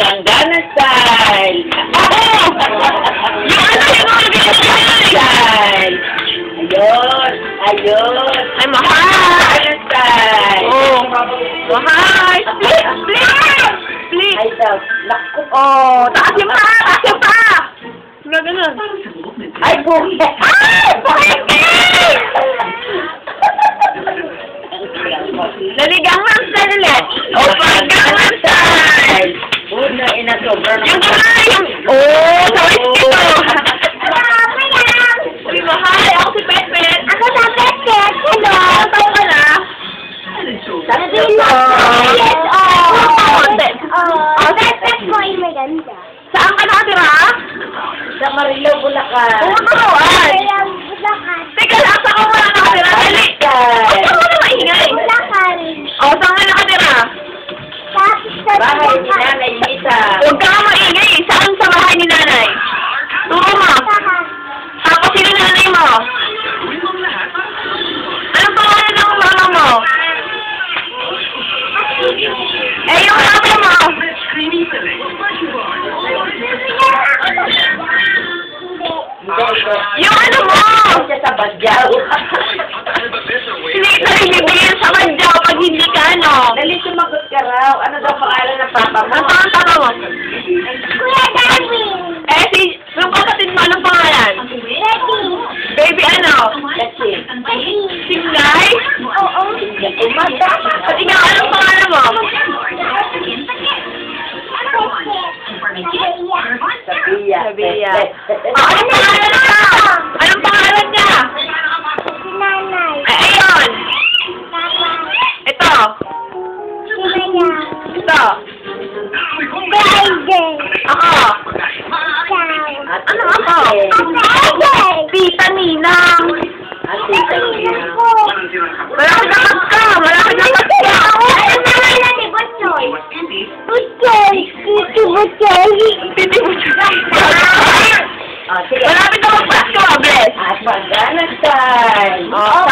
Gangnam Style. Yung ano yung Style. Ayun. Ayun. Ay, mahal. Gangnam Style. Oh. Mahal. Split. Split. Split. Ay, daw. Naku. Oh, taas yung pa. Taas yung pa. Ganun. Ay, buhay. Ay! Buhay! Gangnam Style ulit. Oh, Gangnam Style. Una, ina, sobrang Yung kamay, yung... Oh, sabay dito. Uy, mahal. Ako si Pet-Pet. Ako sa Pet-Pet. Hello. Tayo ka na. Sabi Yes, oh. Oh, Pet-Pet mo ay maganda. saan ka nakatira? Sa Marilao, Bulacan. Umuturuan. Kaya Bulacan. Teka lang, saan ka muna nakatira? Dali. Huwag ka muna maingay. Bulacan. Oh, saan ka nakatira? Sa Bahay ni Nanay Nita. Huwag ka nga maingay. Saan sa bahay ni nanay? Turo mo. Tapos sino nanay mo? Anong pangalan ng mama mo? Eh, yung mama mo? Yung ano mo? Siya sa Badyaw. Hindi ka rin bibigyan sa Badyaw pag hindi ka ano. Dali, sumagot ka raw. Ano daw pangalan ng papa mo? Ang papa mo? Kuya Darwin. Eh, yung kapatid mo, anong pangalan? Ready. Baby ano? Kasi. Simlay? Oo. Umaga. At ikaw, anong pangalan mo? Sabiya. Sabiya. Oh, anong pangalan niya? Anong pangalan niya? Si Nanay. Ay, ayun. Papa. Ito. Si Maya. Ito. Friday. Ako. Ciao. Ano ako? Friday. Tita Ninang. Ate, sabiya. Malaki dapat ka. Malaki dapat ka. Ano naman na ni Butchoy? Butchoy. Titi Butchoy. Titi mo. Ah, sige. Malapit ako pa. Bless. At Gangnam Style. Oh,